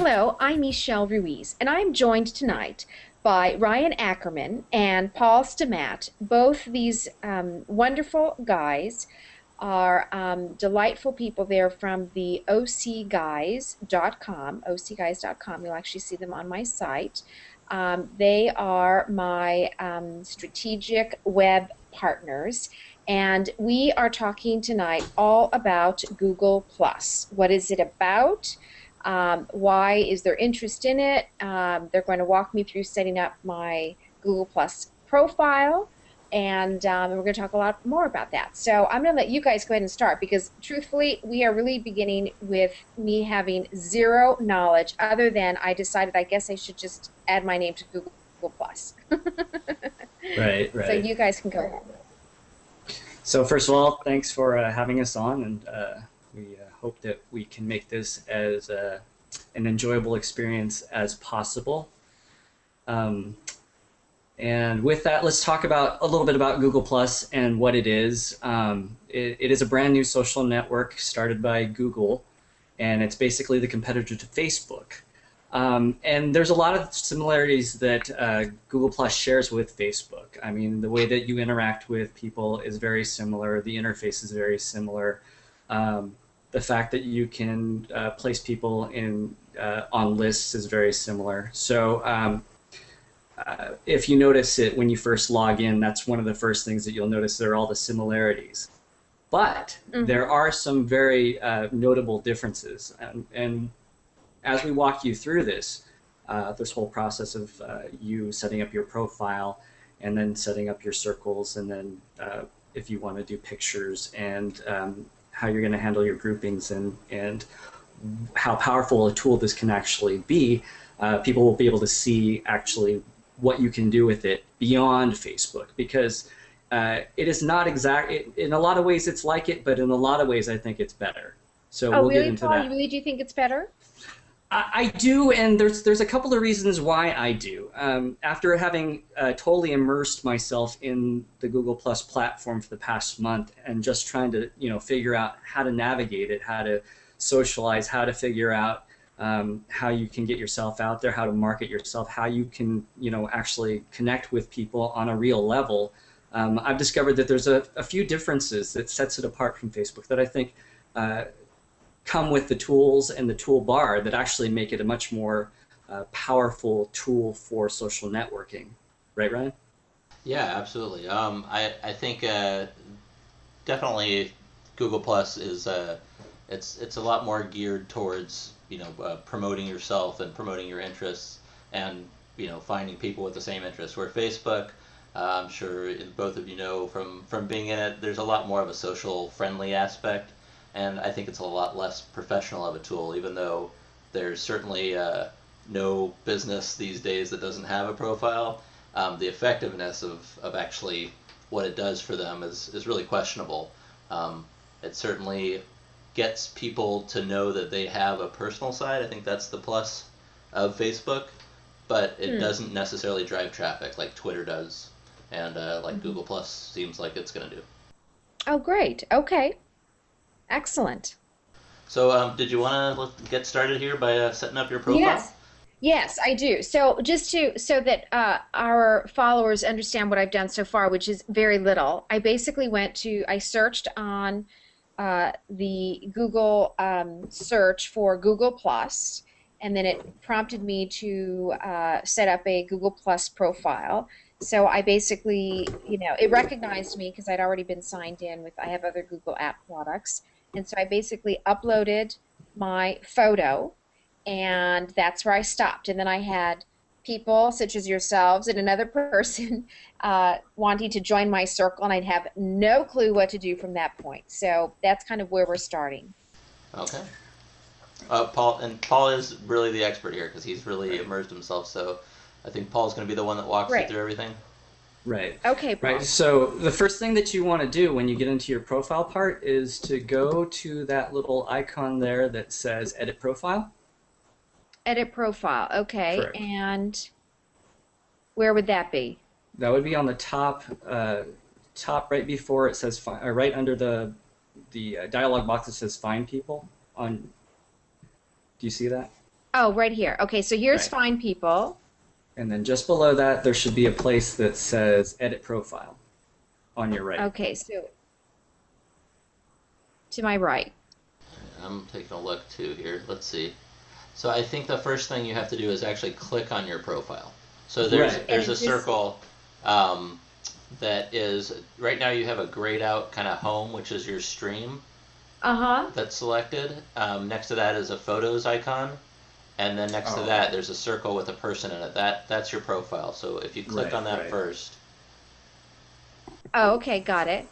Hello, I'm Michelle Ruiz, and I'm joined tonight by Ryan Ackerman and Paul Stamat. Both these wonderful guys are delightful people. They're from the ocguys.com. You'll actually see them on my site. They are my strategic web partners, and we are talking tonight all about Google Plus. What is it about? Why is there interest in it? They're going to walk me through setting up my Google Plus profile, and we're going to talk a lot more about that. So I'm going to let you guys go ahead and start because, truthfully, we are really beginning with me having zero knowledge other than I decided I guess I should just add my name to Google Plus. Right, So right. you guys can go ahead. So first of all, thanks for having us on, and we hope that we can make this as an enjoyable experience as possible. Um, and with that, let's talk about a little bit about Google Plus and what it is. It is a brand new social network started by Google, and it's basically the competitor to Facebook. And there's a lot of similarities that Google Plus shares with Facebook. I mean, the way that you interact with people is very similar. The interface is very similar. The fact that you can place people in on lists is very similar. So if you notice it when you first log in, that's one of the first things that you'll notice. There are all the similarities. But there are some very notable differences. And as we walk you through this whole process of you setting up your profile and then setting up your circles, and then if you want to do pictures, and how you're going to handle your groupings, and how powerful a tool this can actually be, people will be able to see actually what you can do with it beyond Facebook, because it is not in a lot of ways it's like it, but in a lot of ways I think it's better. So Oh, we'll get really, into Paul? You that. really do think it's better? I do, and there's a couple of reasons why I do. After having totally immersed myself in the Google Plus platform for the past month, and just trying to figure out how to navigate it, how to socialize, how to figure out how you can get yourself out there, how to market yourself, how you can actually connect with people on a real level. I've discovered that there's a few differences that sets it apart from Facebook that I think come with the tools and the toolbar that actually make it a much more powerful tool for social networking. Right, Ryan? Yeah, absolutely. I think definitely Google Plus is it's a lot more geared towards promoting yourself and promoting your interests, and finding people with the same interests. Where Facebook, I'm sure both of you know from being in it, there's a lot more of a social friendly aspect, and I think it's a lot less professional of a tool. Even though there's certainly no business these days that doesn't have a profile, the effectiveness of actually what it does for them is really questionable. It certainly gets people to know that they have a personal side. I think that's the plus of Facebook, but it doesn't necessarily drive traffic like Twitter does, and like Google Plus seems like it's going to do. Oh, great. Okay. Excellent. So, did you want to get started here by setting up your profile? Yes. Yes, I do. So just to so that our followers understand what I've done so far, which is very little, I basically I searched on the Google search for Google Plus, and then it prompted me to set up a Google Plus profile. So I basically, it recognized me because I'd already been signed in with, I have other Google app products. And so I basically uploaded my photo, and that's where I stopped. And then I had people such as yourselves and another person wanting to join my circle, and I'd have no clue what to do from that point. So that's kind of where we're starting. Okay. Paul is really the expert here because he's really Right. immersed himself. So I think Paul's going to be the one that walks you Great. through everything. Right. Okay, Right. Paul. So the first thing that you want to do when you get into your profile part is to go to that little icon there that says Edit Profile. Edit profile. Okay. Correct. And where would that be? That would be on the top right before it says, right under the dialog box that says Find People. Do you see that? Oh, right here. Okay, so here's Right. find people. And then just below that, there should be a place that says edit profile on your right. Okay, so to my right. I'm taking a look too here. Let's see. So I think the first thing you have to do is actually click on your profile. So there's Right. there's And a is this, circle that is right now you have a grayed out kind of home, which is your stream uh-huh. that's selected. Next to that is a photos icon, and then next to Oh, that there's a circle with a person in it. That's your profile. So if you click right, on that right. first, Oh, okay, got it.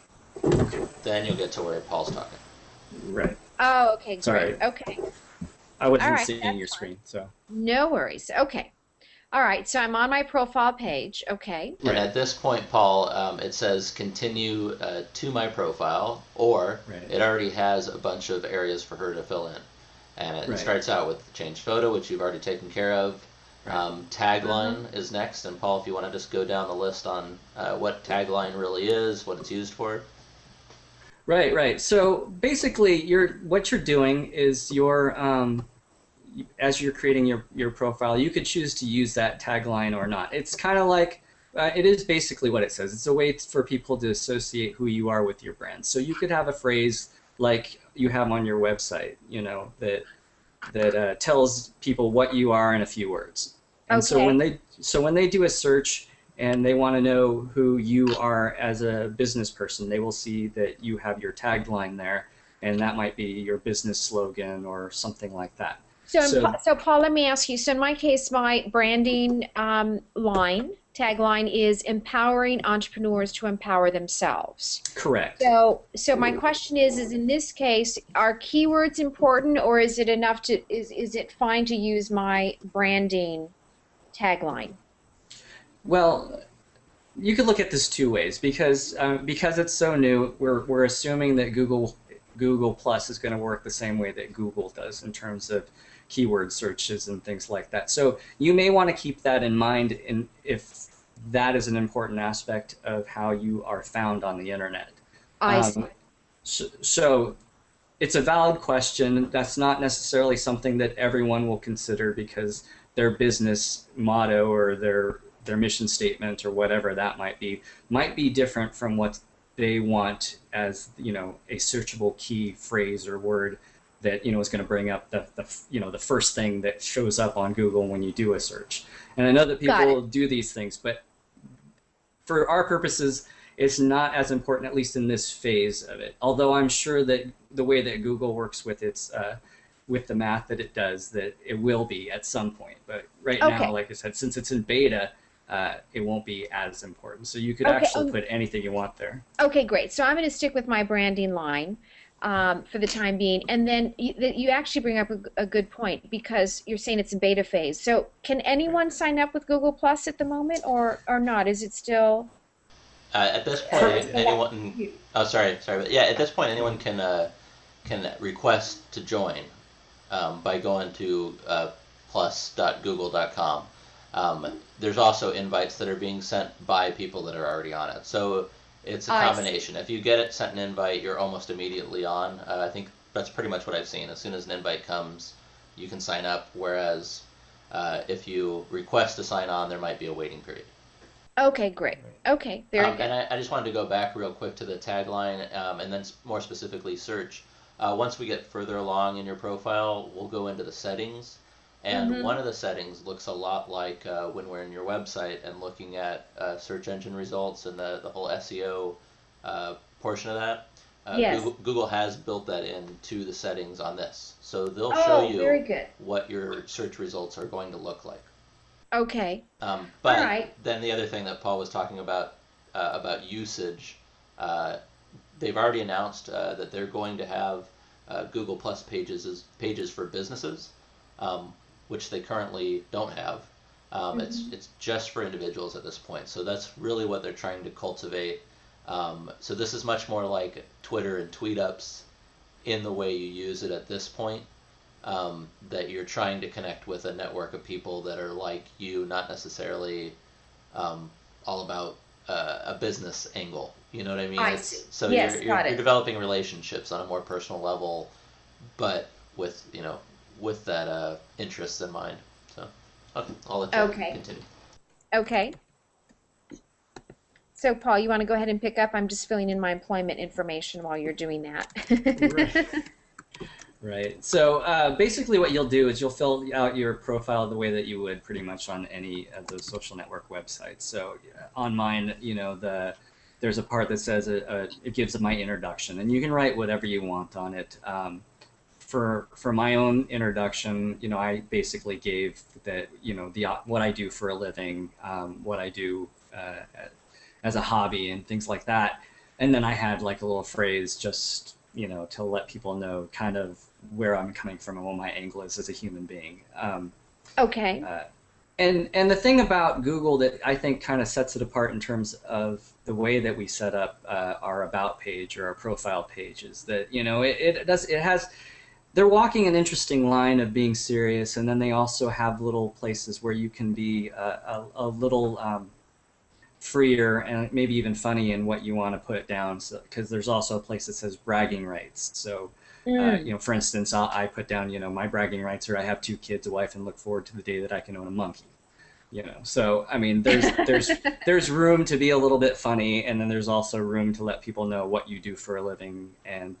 then you'll get to where Paul's talking. Right. Oh, okay, great. Sorry, Okay. I All wasn't right, seeing that's your fine. screen, so. No worries. Okay. All right, so I'm on my profile page. Okay. And Right, at this point, Paul, it says continue to my profile, or right, it already has a bunch of areas for her to fill in. And it right, starts out with change photo, which you've already taken care of. right. Uh-huh. Tagline is next. And Paul, if you want to just go down the list on what tagline really is, what it's used for. Right, right. So basically, what you're doing is as you're creating your profile, you could choose to use that tagline or not. It's kind of like it is basically what it says. It's a way for people to associate who you are with your brand. So you could have a phrase like you have on your website, that tells people what you are in a few words. And so Okay. when they do a search and they want to know who you are as a business person, they will see that you have your tagline there, and that might be your business slogan or something like that. So So Paul, let me ask you. So in my case, my branding tagline is empowering entrepreneurs to empower themselves. correct. So my question is in this case, are keywords important, or is it enough is it fine to use my branding tagline? Well, you could look at this two ways because it's so new. We're assuming that Google Plus is going to work the same way that Google does in terms of keyword searches and things like that. So you may want to keep that in mind if that is an important aspect of how you are found on the internet. I see. Um, so it's a valid question. That's not necessarily something that everyone will consider because their business motto or their mission statement or whatever that might be different from what they want as a searchable key phrase or word that is going to bring up the first thing that shows up on Google when you do a search. And I know that Got people it. do these things, but for our purposes, it's not as important, at least in this phase of it. Although I'm sure that the way that Google works with its with the math that it does, that it will be at some point. But right now, Okay. like I said, since it's in beta, it won't be as important. So you could Okay. actually put anything you want there. Okay, great. So I'm going to stick with my branding line for the time being. And then you actually bring up a good point because you're saying it's in beta phase. So can anyone sign up with Google Plus at the moment or not? Is it still? At this point, anyone. Oh, sorry, but yeah, at this point, anyone can request to join by going to plus.google.com. There's also invites that are being sent by people that are already on it. So it's a I combination. If you get it sent an invite, you're almost immediately on. I think that's pretty much what I've seen. As soon as an invite comes, you can sign up. Whereas if you request to sign on, there might be a waiting period. Okay, great. Okay, very good. And I just wanted to go back real quick to the tagline and then more specifically search. Once we get further along in your profile, we'll go into the settings. And one of the settings looks a lot like when we're in your website and looking at search engine results and the whole SEO portion of that. Yes. Google has built that into the settings on this. So they'll show Oh, you very good. what your search results are going to look like. Okay. But All right. then the other thing that Paul was talking about usage, they've already announced that they're going to have Google Plus pages for businesses, which they currently don't have. It's just for individuals at this point. So that's really what they're trying to cultivate. So this is much more like Twitter and TweetUps in the way you use it at this point. That you're trying to connect with a network of people that are like you, not necessarily all about a business angle. You know what I mean? I see. So Yes, got you're it. developing relationships on a more personal level, but with with that interest in mind. So I'll let you Okay. continue. Okay. So, Paul, you want to go ahead and pick up? I'm just filling in my employment information while you're doing that. Right. So basically what you'll do is you'll fill out your profile the way that you would pretty much on any of those social network websites. So on mine, there's a part that says it gives my introduction, and you can write whatever you want on it. For my own introduction, I basically gave that, what I do for a living, what I do as a hobby and things like that. And then I had like a little phrase just, to let people know kind of where I'm coming from and what my angle is as a human being. Okay. And the thing about Google that I think kind of sets it apart in terms of the way that we set up our about page or our profile page is that, they're walking an interesting line of being serious, and then they also have little places where you can be a little freer and maybe even funny in what you want to put down. So, because there's also a place that says bragging rights. So, for instance, I put down, my bragging rights are I have 2 kids, a wife, and look forward to the day that I can own a monkey. So I mean, there's room to be a little bit funny, and then there's also room to let people know what you do for a living and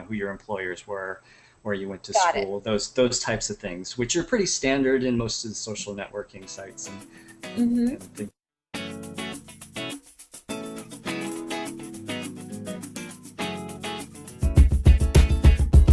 who your employers were, where you went to Got school, those types of things, which are pretty standard in most of the social networking sites and things